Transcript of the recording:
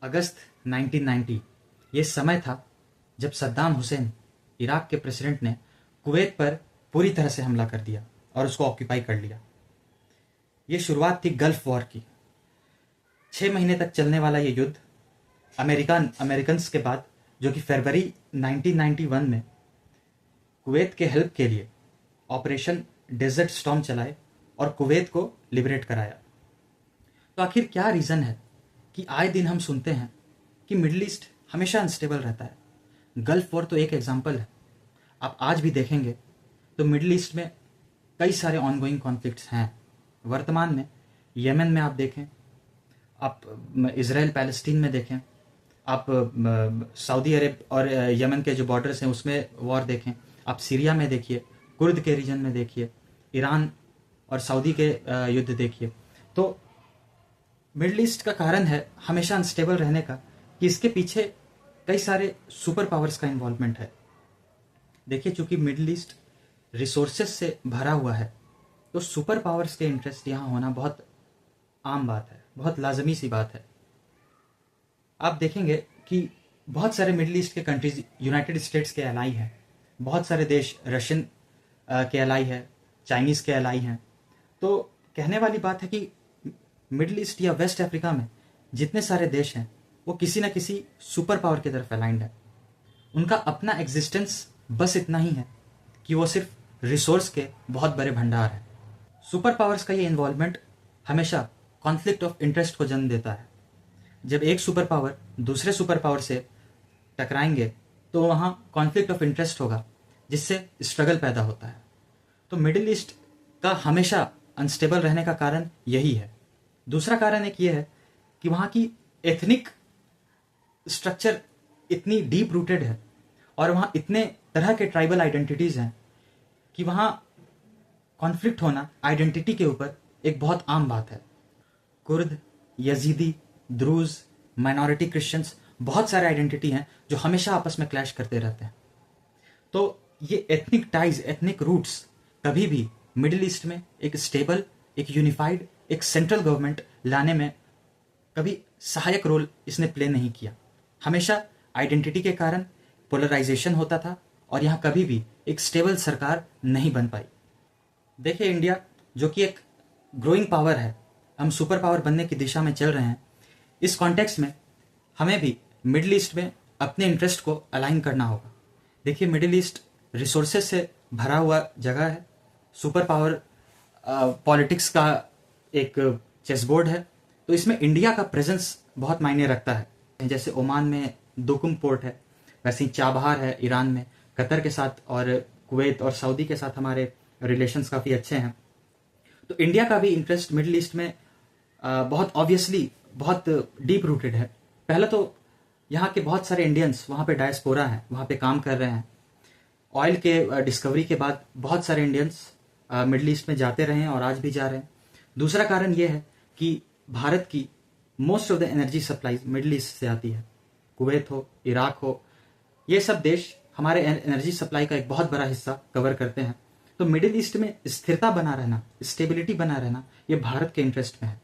अगस्त 1990 ये समय था जब सद्दाम हुसैन इराक के प्रेसिडेंट ने कुवैत पर पूरी तरह से हमला कर दिया और उसको ऑक्यूपाई कर लिया। ये शुरुआत थी गल्फ वॉर की। 6 महीने तक चलने वाला ये युद्ध अमेरिकन्स के बाद, जो कि फरवरी 1991 में कुवैत के हेल्प के लिए ऑपरेशन डेजर्ट स्टॉर्म चलाए और कुवैत को लिबरेट कराया। तो आखिर क्या रीज़न है कि आए दिन हम सुनते हैं कि मिडिल ईस्ट हमेशा अनस्टेबल रहता है। गल्फ वॉर तो एक एग्जाम्पल है। आप आज भी देखेंगे तो मिडिल ईस्ट में कई सारे ऑनगोइंग कॉन्फ्लिक्ट्स हैं। वर्तमान में यमन में आप देखें, आप इजराइल पैलेस्टीन में देखें, आप सऊदी अरब और यमन के जो बॉर्डर्स हैं उसमें वॉर देखें, आप सीरिया में देखिए, कुर्द के रीजन में देखिए, ईरान और सऊदी के युद्ध देखिए। तो मिडिल ईस्ट का कारण है हमेशा अनस्टेबल रहने का कि इसके पीछे कई सारे सुपर पावर्स का इन्वॉल्वमेंट है। देखिए, चूंकि मिडिल ईस्ट रिसोर्सेस से भरा हुआ है तो सुपर पावर्स के इंटरेस्ट यहाँ होना बहुत आम बात है, बहुत लाजमी सी बात है। आप देखेंगे कि बहुत सारे मिडिल ईस्ट के कंट्रीज यूनाइटेड स्टेट्स के एलाई हैं, बहुत सारे देश रशियन के एलाई है, चाइनीज़ के एलाई हैं। तो कहने वाली बात है कि मिडिल ईस्ट या वेस्ट अफ्रीका में जितने सारे देश हैं वो किसी न किसी सुपर पावर की तरफ अलाइंड है। उनका अपना एग्जिस्टेंस बस इतना ही है कि वो सिर्फ रिसोर्स के बहुत बड़े भंडार हैं। सुपर पावर्स का ये इन्वॉल्वमेंट हमेशा कॉन्फ्लिक्ट ऑफ इंटरेस्ट को जन्म देता है। जब एक सुपर पावर दूसरे सुपर पावर से टकराएंगे तो वहाँ कॉन्फ्लिक्ट ऑफ इंटरेस्ट होगा, जिससे स्ट्रगल पैदा होता है। तो मिडिल ईस्ट का हमेशा अनस्टेबल रहने का कारण यही है। दूसरा कारण एक ये है कि वहाँ की एथनिक स्ट्रक्चर इतनी डीप रूटेड है और वहाँ इतने तरह के ट्राइबल आइडेंटिटीज़ हैं कि वहाँ कॉन्फ्लिक्ट होना आइडेंटिटी के ऊपर एक बहुत आम बात है। Kurd, Yazidi, Druze, minority Christians, बहुत सारे आइडेंटिटी हैं जो हमेशा आपस में क्लैश करते रहते हैं। तो ये एथनिक टाइज, एथनिक रूट्स कभी भी मिडिल ईस्ट में एक स्टेबल, एक यूनिफाइड, एक सेंट्रल गवर्नमेंट लाने में कभी सहायक रोल इसने प्ले नहीं किया। हमेशा आइडेंटिटी के कारण पोलराइजेशन होता था और यहाँ कभी भी एक स्टेबल सरकार नहीं बन पाई। देखिए, इंडिया जो कि एक ग्रोइंग पावर है, हम सुपर पावर बनने की दिशा में चल रहे हैं। इस कॉन्टेक्स्ट में हमें भी मिडिल ईस्ट में अपने इंटरेस्ट को अलाइन करना होगा। देखिए, मिडिल ईस्ट रिसोर्सेज से भरा हुआ जगह है, सुपर पावर पॉलिटिक्स का एक चेस बोर्ड है। तो इसमें इंडिया का प्रेजेंस बहुत मायने रखता है। जैसे ओमान में दुकुम पोर्ट है, वैसे ही चाबहार है ईरान में, कतर के साथ और कुवैत और सऊदी के साथ हमारे रिलेशंस काफ़ी अच्छे हैं। तो इंडिया का भी इंटरेस्ट मिडिल ईस्ट में बहुत ऑब्वियसली बहुत डीप रूटेड है। पहले तो यहाँ के बहुत सारे इंडियंस वहाँ पे डायस्पोरा हैं, वहाँ पे काम कर रहे हैं। ऑयल के डिस्कवरी के बाद बहुत सारे इंडियंस मिडिल ईस्ट में जाते रहे हैं और आज भी जा रहे हैं। दूसरा कारण ये है कि भारत की most of the energy supplies middle east से आती है। कुवैत हो, इराक हो, ये सब देश हमारे एनर्जी सप्लाई का एक बहुत बड़ा हिस्सा कवर करते हैं। तो मिडिल ईस्ट में स्थिरता बना रहना, स्टेबिलिटी बना रहना, ये भारत के इंटरेस्ट में है।